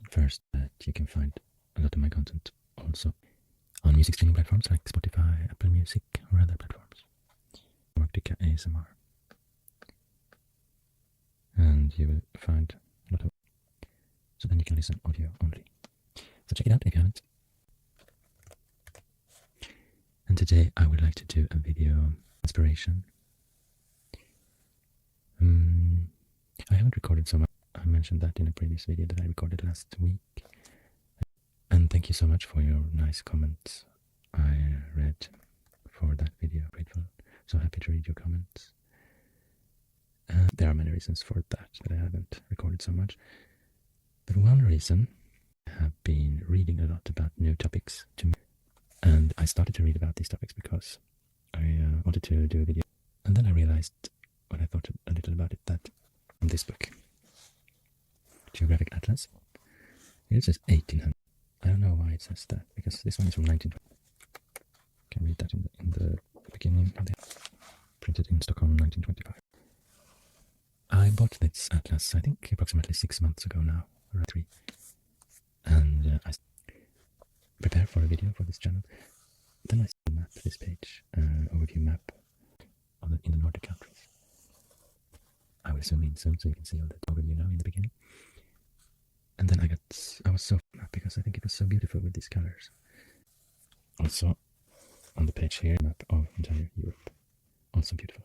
first that you can find a lot of my content also on music streaming platforms like Spotify, Apple Music, or other platforms. Arctica ASMR. And you will find a lot of, so then you can listen audio only. So check it out if you haven't. And today I would like to do a video inspiration. I haven't recorded so much. I mentioned that in a previous video that I recorded last week. And thank you so much for your nice comments I read for that video. Grateful. So happy to read your comments. There are many reasons for that I haven't recorded so much. But one reason, I have been reading a lot about new topics to me. And I started to read about these topics because I wanted to do a video. And then I realized, when I thought a little about it, that from this book, Geographic Atlas, it says 1800. I don't know why it says that, because this one is from 1920. You can read that in the beginning of the printed in Stockholm, 1925. I bought this atlas, I think, approximately 6 months ago now, or 3. And I prepared for a video for this channel. Then I saw the map, this page, overview map in the Nordic countries. I will zoom in soon so you can see all the overview now in the beginning. And then I was so happy because I think it was so beautiful with these colors. Also, on the page here, map of entire Europe. Also beautiful.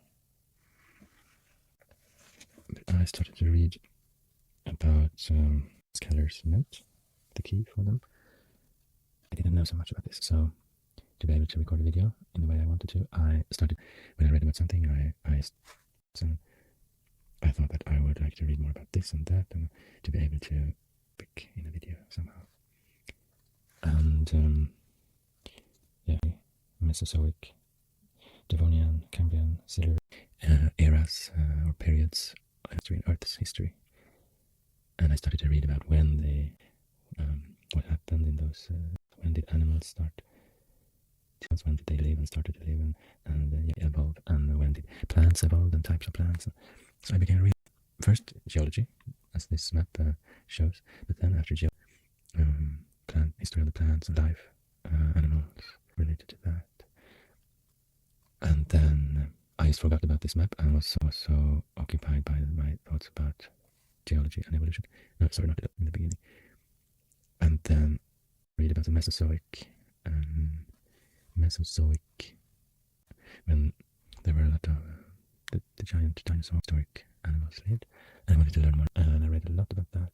But I started to read about what colors meant, the key for them. I didn't know so much about this, so to be able to record a video in the way I wanted to, I started, when I read about something, I thought that I would like to read more about this and that, and to be able to pick in a video somehow. And yeah, Mesozoic, Devonian, Cambrian, Silurian eras or periods of history in Earth's history. And I started to read about when they, what happened in those, when did animals start, when did they live and started to live and evolve, and when did plants evolve and types of plants. So I began reading first geology, as this map shows, but then after geology, history of the plants, life, animals related to that. And then I just forgot about this map and was so occupied by my thoughts about geology and evolution. No, sorry, not in the beginning. And then read about the Mesozoic, when there were a lot of the giant dinosaur historic animals lived. And I wanted to learn more, and I read a lot about that,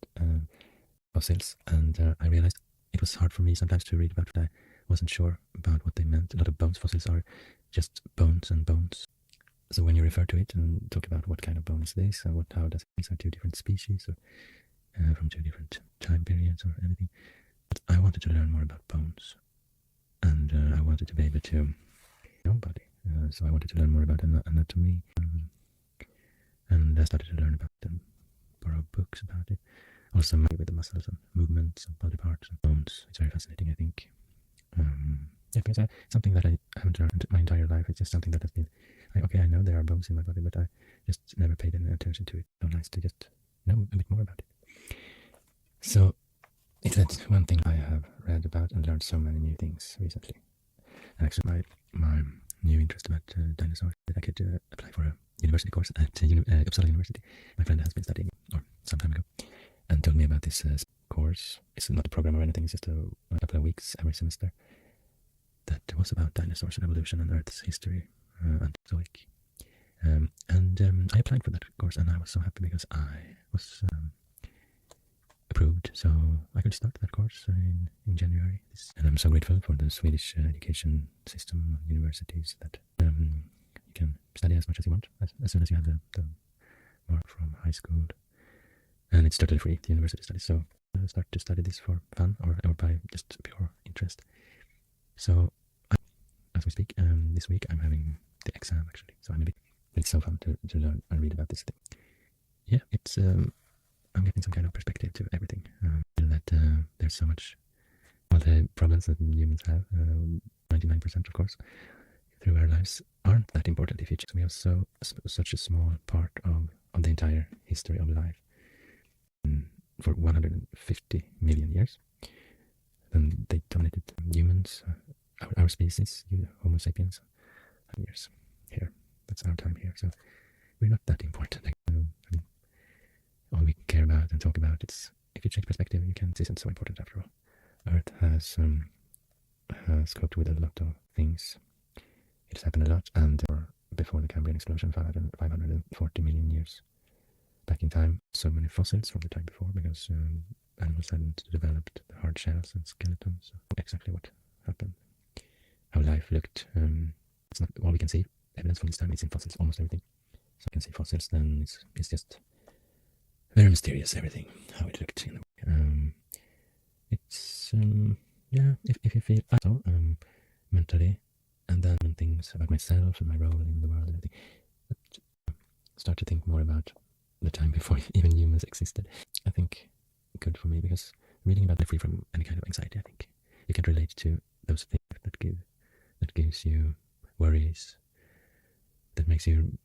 fossils, and I realized it was hard for me sometimes to read about what I wasn't sure about what they meant. A lot of bones fossils are just bones and bones. So when you refer to it and talk about what kind of bone is this, and how does these are 2 different species, or from 2 different time periods or anything. But I wanted to learn more about bones, and I wanted to be able to know body. So I wanted to learn more about anatomy, and I started to learn about them, borrow books about it. Also with the muscles and movements of body parts and bones. It's very fascinating, I think. Yeah, because something that I haven't learned my entire life. It's just something that has been, okay, I know there are bones in my body, but I just never paid any attention to it. So nice to just know a bit more about it. So it's one thing I have read about and learned so many new things recently. And actually my new interest about dinosaurs, that I could apply for a university course at Uppsala University. My friend has been studying, or some time ago, and told me about this course. It's not a program or anything, it's just a couple of weeks every semester that was about dinosaurs and evolution and Earth's history, and Mesozoic. I applied for that course, and I was so happy because I was approved, so I could start that course in January. And I'm so grateful for the Swedish education system and universities that you can study as much as you want as soon as you have the mark from high school. And it's totally free, the university studies, so start to study this for fun or by just pure interest. So as we speak, this week I'm having the exam actually, so it's so fun to learn and read about this thing. Yeah, it's I'm getting some kind of perspective to everything. That there's so much, all the problems that humans have, 99% of course, through our lives aren't that important if you just, we have such a small part of the entire history of life. For 150 million years. Then they dominated humans, our species, Homo sapiens, years here. That's our time here. So we're not that important. I mean, all we care about and talk about is, if you change perspective, you can see it's so important after all. Earth has coped with a lot of things. It's happened a lot, and before the Cambrian explosion, 540 million years back in time, so many fossils from the time before, because animals hadn't developed the hard shells and skeletons. So exactly what happened, how life looked. It's not all we can see. Evidence from this time is in fossils, almost everything. So you can see fossils, then it's just very mysterious, everything, how it looked in the way. It's, yeah, if you feel so, mentally, and then things about myself and my role in the world and everything, but start to think more about the time before even humans existed. I think good for me, because reading about it free from any kind of anxiety. I think you can relate to those things that gives you worries, that makes you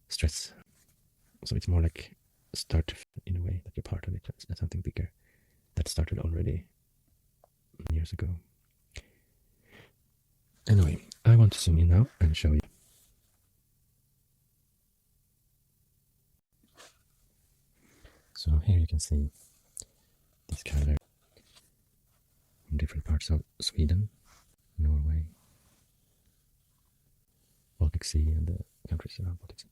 stress. So it's more like start in a way that you're part of it, as something bigger that started already years ago. Anyway, I want to zoom in now and show you. So here you can see this color in different parts of Sweden, Norway, Baltic Sea, and the countries around Baltic Sea.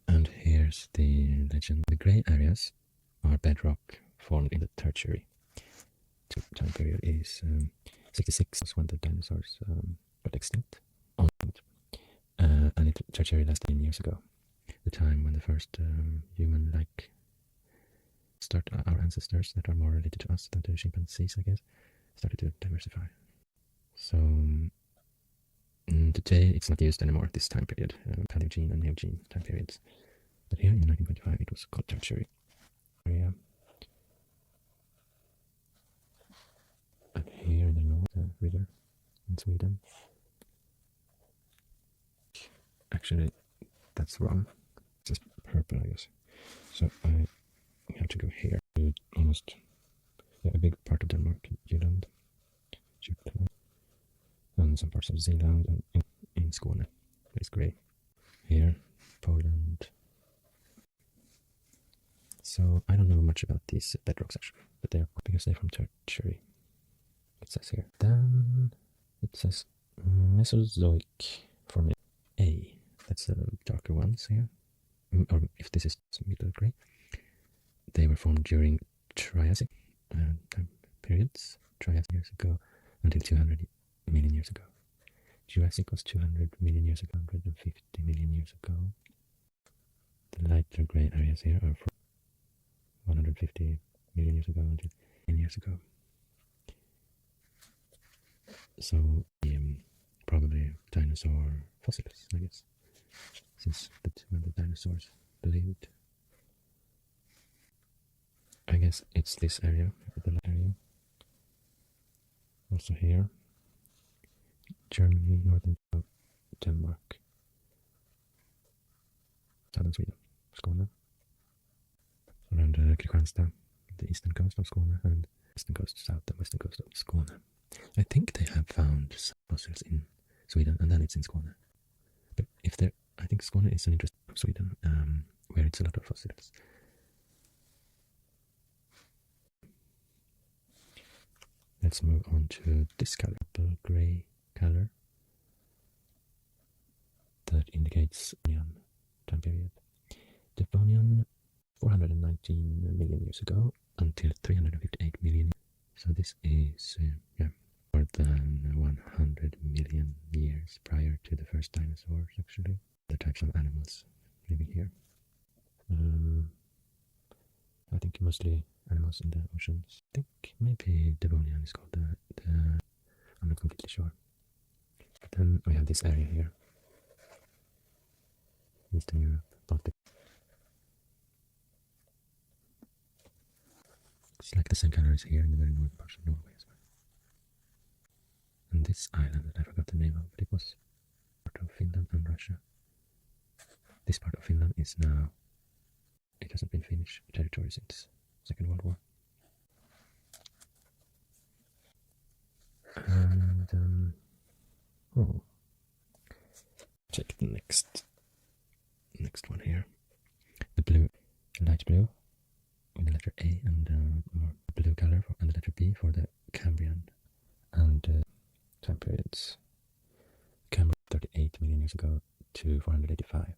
And here's the legend. The grey areas are bedrock formed in the Tertiary. The time period is 66, when the dinosaurs got extinct. And Tertiary lasted 10 years ago, the time when the first human-like our ancestors that are more related to us than to chimpanzees, I guess, started to diversify. So today it's not used anymore, this time period, Paleogene and Neogene time periods. But here in 1925 it was called Tertiary area. And here in the north, the river in Sweden. Actually, that's wrong. It's just purple, I guess. So I have to go here to almost a big part of Denmark, Jylland, Jutland, and some parts of Zealand, and in Skåne. It's grey. Here, Poland. So I don't know much about these bedrocks actually, but they're because they're from Tertiary. It says here. Then it says Mesozoic formation A. That's the darker ones here. Or if this is middle grey. They were formed during Triassic time periods, Triassic years ago, until 200 million years ago. Jurassic was 200 million years ago, 150 million years ago. The lighter grey areas here are from 150 million years ago until 10 years ago. So probably dinosaur fossils, I guess, since that's when the dinosaurs lived. I guess it's this area, the area. Also here, Germany, northern Denmark, southern Sweden, Skåne, around Kristianstad, the eastern coast of Skåne, and western coast, south and western coast of Skåne. I think they have found some fossils in Sweden, and then it's in Skåne. But I think Skåne is an interesting part of Sweden, where it's a lot of fossils. Let's move on to this color, purple grey color, that indicates Devonian time period. Devonian, 419 million years ago until 358 million. So this is more than 100 million years prior to the first dinosaurs, actually. The types of animals living here. I think mostly animals in the oceans. I think maybe Devonian is called I'm not completely sure. But then we have this area here. Eastern Europe, Baltic. It's like the same color as here in the very northern parts of Norway as well. And this island that I forgot the name of, but it was part of Finland and Russia. This part of Finland is now it hasn't been Finnish territory since Second World War. And oh, check the next one here. The blue, light blue, with the letter A and more blue color and the letter B for the Cambrian and time periods. Cambrian 38 million years ago to 485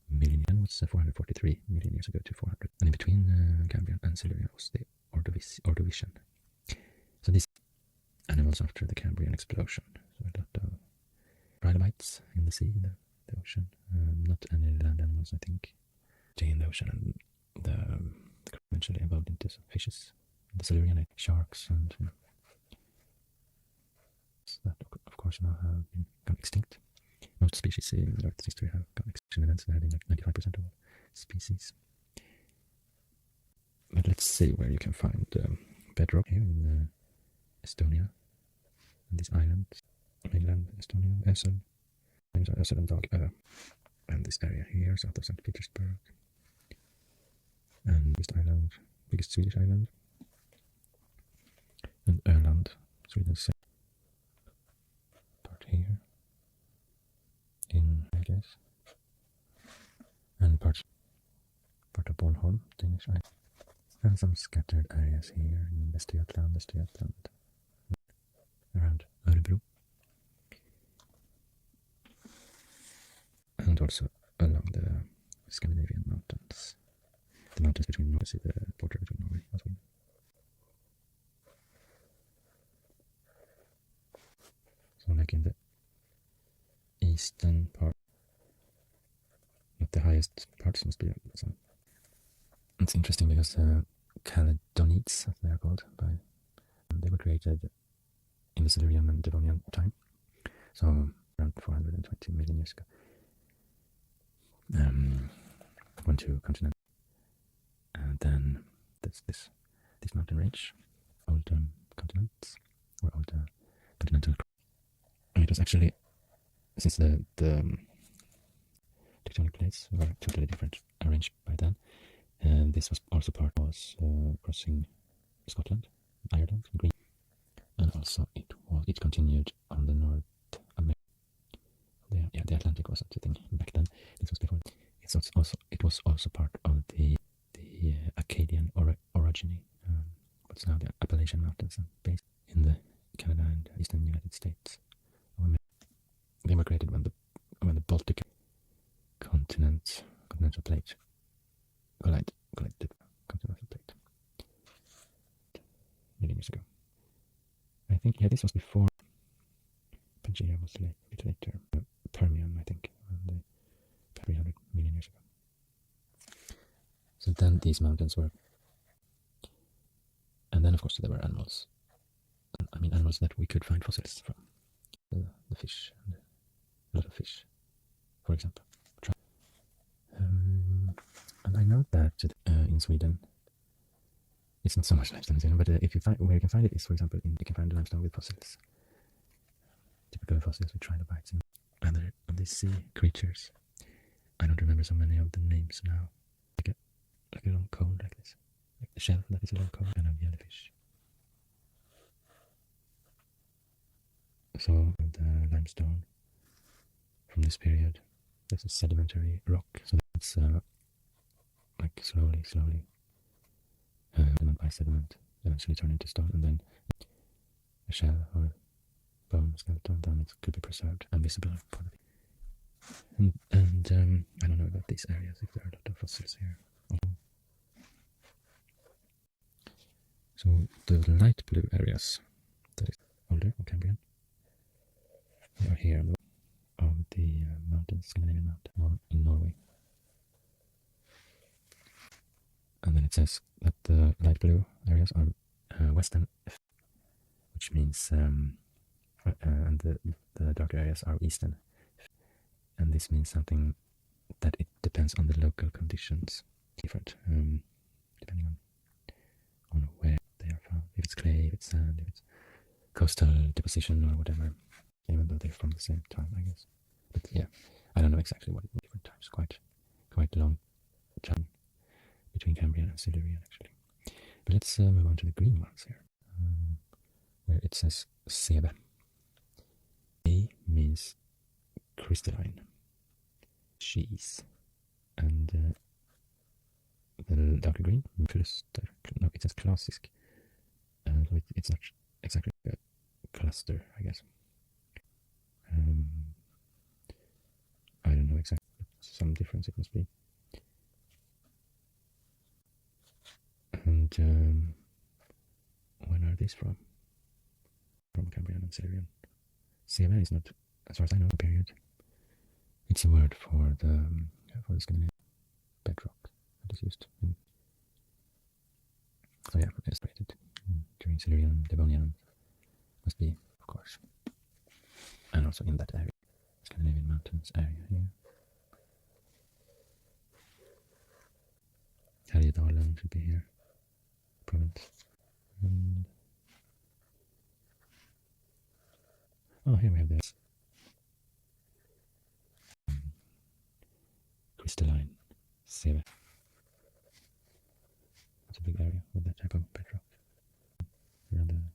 million, and was 443 million years ago to 400. And in between Cambrian and Silurian was the Ordovician. So these animals after the Cambrian explosion. So a lot of trilobites in the sea, in the ocean. Not any land animals, I think. Stay in the ocean, and the eventually evolved into some fishes. The Silurian, like sharks, and that of course now have gone extinct. Most species in the Earth's history have gone extinction events. There have been like 95% of all species. But let's see where you can find bedrock here in Estonia. And these islands, mainland Estonia, Ösel, names are Ösel and Dagö, and this area here, south of St. Petersburg. And East Island, biggest Swedish island. And Öland, Sweden's second part here. In, I guess. And part of Bornholm, Danish island. And some scattered areas here in Västergötland, around Örebro. And also along the Scandinavian mountains. The mountains between Norway, the border between Norway and Sweden. So like in the eastern part, not the highest parts must be. So it's interesting because Caledonites, as they are called, they were created in the Silurian and Devonian time, so around 420 million years ago. When two continents. And then there's this mountain range, old continents, or old continental. And it was actually, since the tectonic plates were totally different arranged by then, and this was also crossing Scotland, Ireland, Greenland, and also it continued on the North America. The Atlantic wasn't a thing back then. This was before. It was also part of the Acadian orogeny, what's now the Appalachian Mountains, and based in the Canada and eastern United States of America. They were created when the Baltic continental plate collided continental plate million years ago. I think this was before Pangea was a bit later. Permian, I think, 300 million years ago. So then these mountains were, and then of course there were animals. I mean animals that we could find fossils from. The fish, and a lot of fish, for example. And I know that in Sweden, it's not so much limestone in Sweden, but if you find where you can find it is, for example, you can find limestone with fossils, typical fossils with trilobites and other of these sea creatures. I don't remember so many of the names now. Like a long cone like this, like the shell that is a long cone, kind of jellyfish. So the limestone from this period, there's a sedimentary rock, so that's like slowly sediment by sediment eventually turn into stone, and then a shell or bone skeleton, then it could be preserved and visible for the people. And I don't know about these areas, if there are a lot of fossils here. So the light blue areas, that is older, or Cambrian, they are here of the mountains, Scandinavian mountain, in Norway. And then it says that the light blue areas are western, which means, and the darker areas are eastern. And this means something that it depends on the local conditions, different, depending on where they are found. If it's clay, if it's sand, if it's coastal deposition or whatever, even though they're from the same time, I guess. But yeah, I don't know exactly what it means different times. Quite long time between Cambrian and Silurian, actually. But let's move on to the green ones here, where it says Sebe. A means crystalline, cheese, and the darker green, cluster. No, it says klassisk. So it's not exactly a cluster, I guess. I don't know exactly. Some difference it must be. And when are these from? From Cambrian and Silurian. Sebe is not, as far as I know, a period. It's a word for the Scandinavian bedrock that is used. So yeah, it's created during Silurian, Devonian, must be, of course, and also in that area, Scandinavian mountains area here. Härjedalen should be here, province. And oh, here we have this crystalline Sebe. It's a big area with that type of bedrock around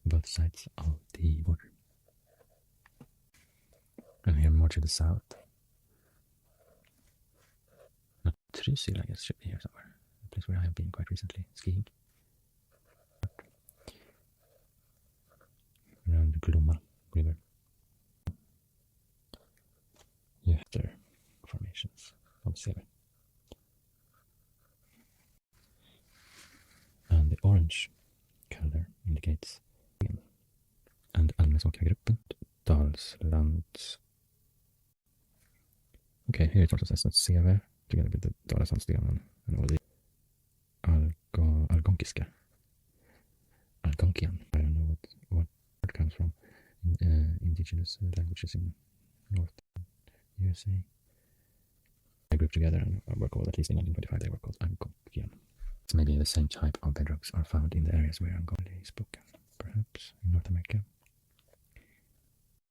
both sides of the border. And here more to the south. Not Trysil, I guess, should be here somewhere. A place where I have been quite recently skiing. Around the Glomma River. After formations of Sebe. And the orange color indicates and Almesåkragruppen, Dalslands. Okay, here it also says that Sebe, together with the Dalasandsstenen and all the Algonkiska. Algonkian, I don't know what it comes from. Indigenous languages in North USA. They group together and were called, at least in 1925, they were called Algonkian. It's maybe the same type of bedrocks are found in the areas where Algonquin is spoken, perhaps in North America.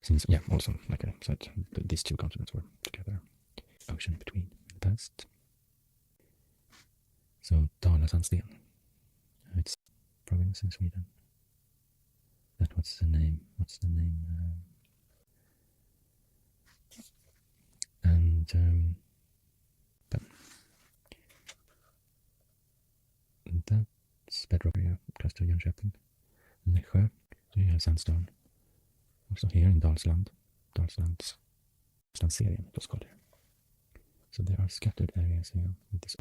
Since, yeah, also, like I said, these two continents were together, ocean between in the past. So, Dalasandsten, it's a province in Sweden. What's the name? And that's bedrock area, close to Jönköping. Nässjö, so you have sandstone. Also here in Dalsland, Dalslandsserien, it was called here. So there are scattered areas here with this.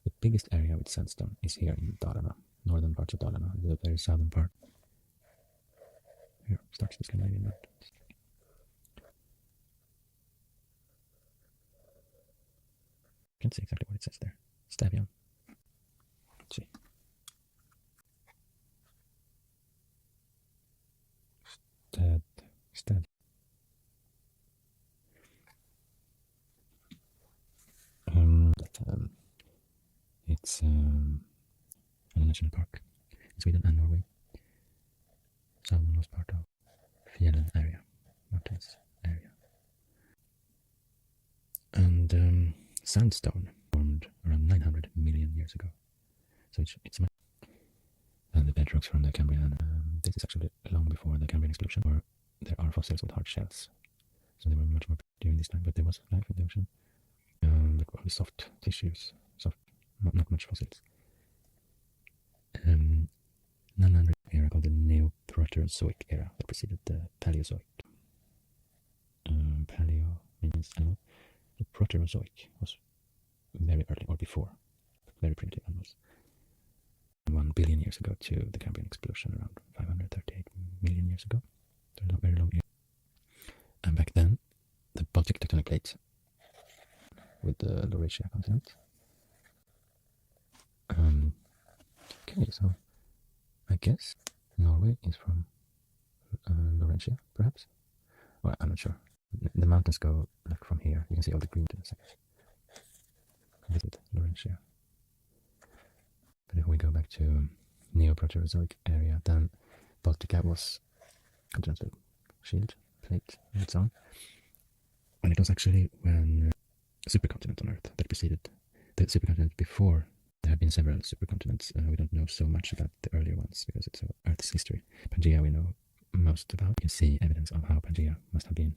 The biggest area with sandstone is here in Dalarna, northern parts of Dalarna, the very southern part. Here starts the Scandinavian mountains. Can't see exactly what it says there. Stavian. Let's see. Stad. It's a national park in Sweden and Norway. Southernmost part of Fjällen area, mountains area. And sandstone formed around 900 million years ago. So it's much. And the bedrocks from the Cambrian, this is actually long before the Cambrian explosion, where there are fossils with hard shells. So they were much more during this time, but there was life in the ocean. But only soft tissues, not much fossils. 900 era called the Neoproterozoic era that preceded the Paleozoic. Paleo means animal. The Proterozoic was very early, or before, very primitive animals. 1 billion years ago to the Cambrian explosion around 538 million years ago. So a very long era. And back then, the Baltic tectonic plate with the Laurasia continent. Okay, so I guess Norway is from Laurasia, perhaps? Well, I'm not sure. The mountains go like from here. You can see all the green mountains. Visit Laurasia. But if we go back to Neoproterozoic area, then Baltica was continental shield, plate, and its own. And it was actually when a supercontinent on Earth that preceded the supercontinent before There have been several supercontinents. We don't know so much about the earlier ones because it's Earth's history. Pangea we know most about. You can see evidence of how Pangea must have been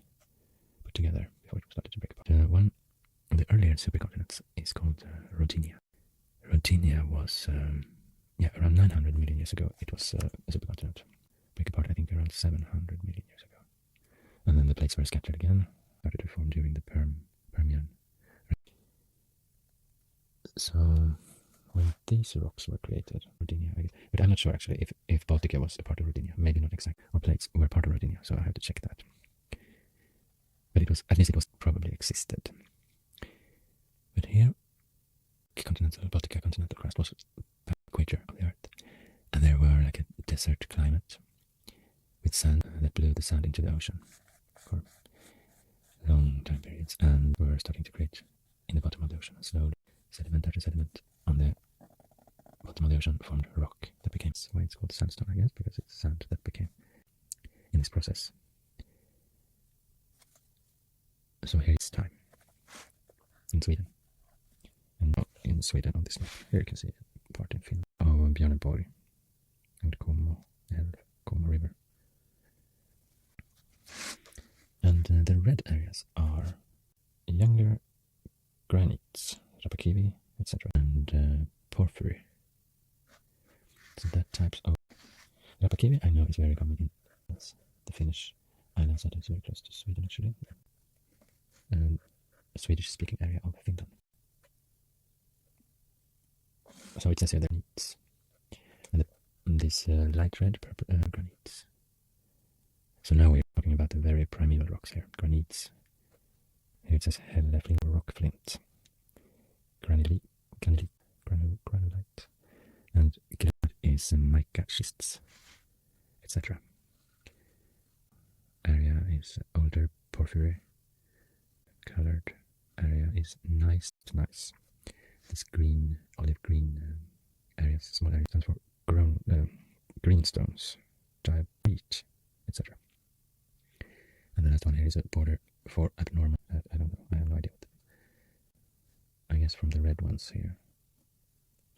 put together before it started to break apart. One of the earlier supercontinents is called Rodinia. Rodinia was, around 900 million years ago, it was a supercontinent. Break apart, I think, around 700 million years ago. And then the plates were scattered again, started to form during the Permian. So, when these rocks were created, Rodinia, I guess, but I'm not sure actually if Baltica was a part of Rodinia, maybe not exactly, or plates were part of Rodinia, so I have to check that. But it was, at least it was probably existed. But here, Baltica continental crust was the equator of the Earth, and there were like a desert climate with sand that blew the sand into the ocean for long time periods, and were starting to create in the bottom of the ocean slowly. Sediment after sediment on the bottom of the ocean formed rock that became, that's why it's called sandstone, I guess, because it's sand that became in this process. So here it's time in Sweden. And in Sweden on this map, here you can see part in Finland of Björneborg and Como River. And the red areas are younger granites, Rapakivi, etc. and porphyry. So that types of Rapakivi I know is very common in the Finnish islands that is very close to Sweden actually. And a Swedish-speaking area of Finland. So it says here the granites. And these light red purple granites. So now we're talking about the very primeval rocks here. Granites. Here it says Helleflint or rock flint. Granulite. And granite is mica schists, etc. Area is older porphyry. Colored area is nice. This green, olive green areas, small areas, stands for greenstones, diabete, etc. And the last one here is a border for abnormal. I don't know. I have no idea. I guess from the red ones here.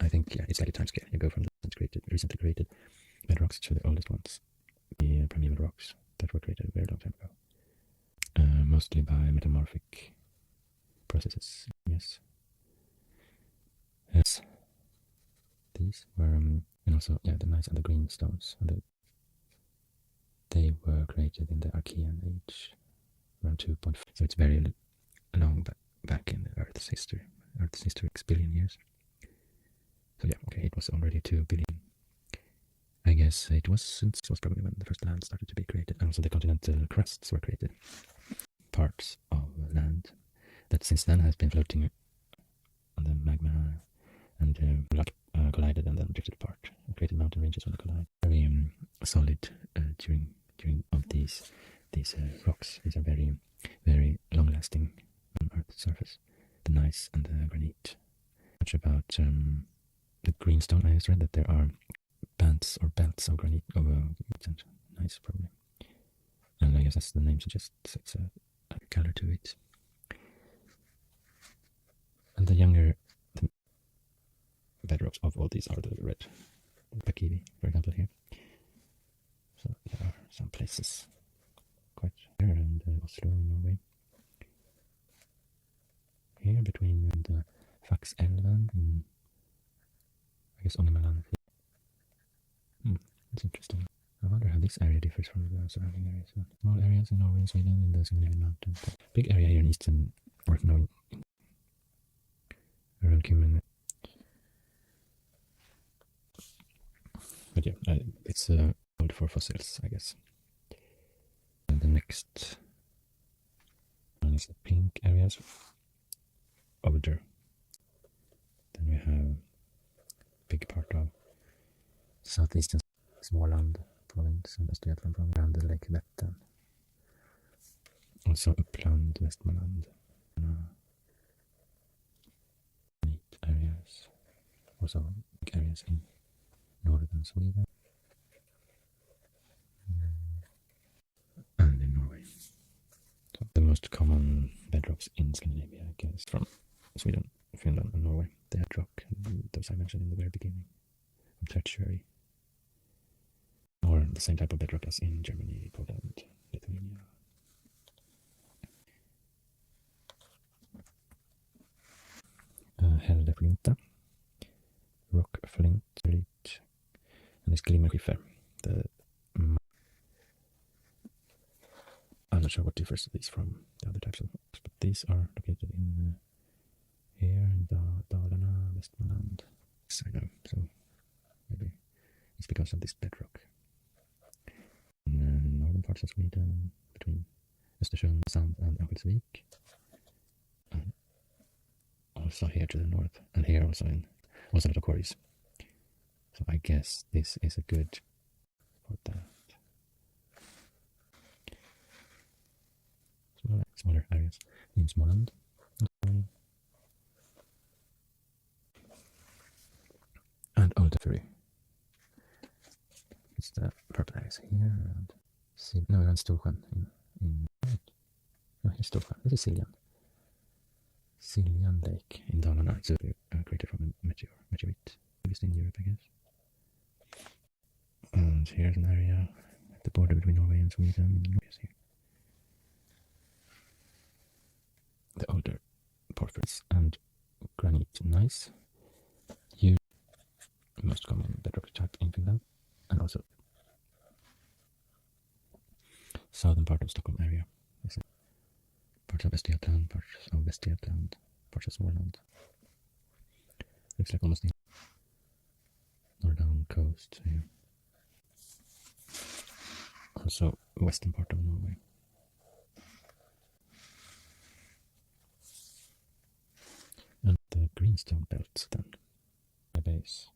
I think it's like a time scale. You go from the recently created bedrocks to the oldest ones, the primeval rocks that were created a very long time ago, mostly by metamorphic processes. Yes. Yes. These were, and also the nice and the green stones. They were created in the Archean age, around 2.5. So it's very long back in the Earth's history. Earth's history, 6 billion years. So it was already 2 billion. I guess it was probably when the first land started to be created, and also the continental crusts were created. Parts of land that since then has been floating on the magma and collided and then drifted apart and created mountain ranges when they collide. Very solid during of these rocks. These are very, very long-lasting on Earth's surface. The gneiss and the granite. Much about the greenstone. I just read that there are bands or belts of granite of gneiss probably, and I guess as the name suggests, it's a color to it. And the younger bedrocks of all these are the red. Pakivi, for example, here. So there are some places quite here around Oslo in Norway. Here between the Faxelven in, I guess, Ångermanland. That's interesting. I wonder how this area differs from the surrounding areas. Small areas in Norway and Sweden in the Scandinavian mountains. Big area here in eastern, worth knowing, around Kymmen. But it's old for fossils, I guess. And the next one is the pink areas. Older. Then we have a big part of southeastern Småland province and Östergötland province around the Lake Vättern. Also Uppland, Västmanland. Neat areas. Also big areas in northern Sweden. And in Norway. So the most common bedrocks in Scandinavia, I guess, from Sweden, Finland and Norway. the bedrock, those I mentioned in the very beginning, from tertiary, or the same type of bedrock as in Germany, Poland, Lithuania. Hälleflinta, rock flint, and this glimmerskiffer. I'm not sure what differs these from the other types of rocks, but these are located in here in Dalarna, Västmanland. I know, so maybe it's because of this bedrock. In northern parts of Sweden, between Östersund, Sand and Örnsköldsvik. And also here to the north, and here also in also a lot of quarries. So I guess this is a good for that. Smaller areas in Småland. And Old Ferry. It's the purple areas here and around Storsjön in no, here's Storsjön. This is Siljan Lake in Dalarna. It's a crater from a meteorite, biggest in Europe, I guess. And here's an area at the border between Norway and Sweden in the north here. The older porphyries and granite gneiss, used most common bedrock type in Finland, and also southern part of Stockholm area. Parts of Östergötland, parts of Västergötland, parts of Småland. Looks like almost in northern coast here. Also western part of Norway. And the greenstone belts then. My base,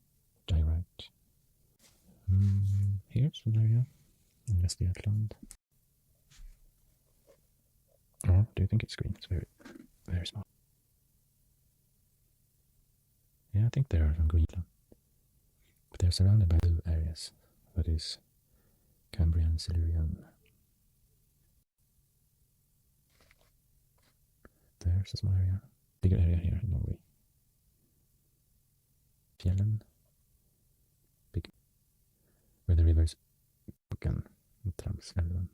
diorite. Here's an area in Västergötland. Oh, do you think it's green? It's very, very small. Yeah, I think there are some green. But they're surrounded by blue areas. That is Cambrian, Silurian. There's a small area. Bigger area here in Norway. Fjällen. Big. Where the rivers Buken and Tramsälven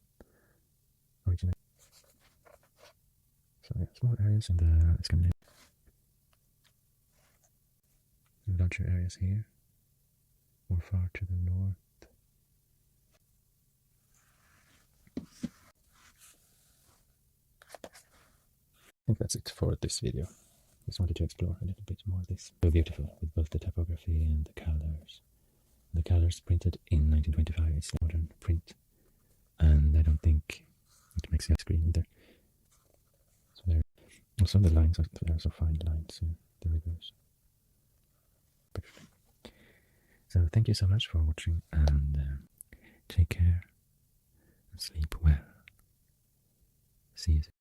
originate. So yeah, small areas in the Scandinavian. Larger areas here, more far to the north. I think that's it for this video. Just wanted to explore a little bit more of this. So beautiful with both the typography and the colors. The colors printed in 1925 is modern print, and I don't think it makes it screen either. So there, also the lines, there are also fine lines in the rivers. So thank you so much for watching, and take care and sleep well. See you soon.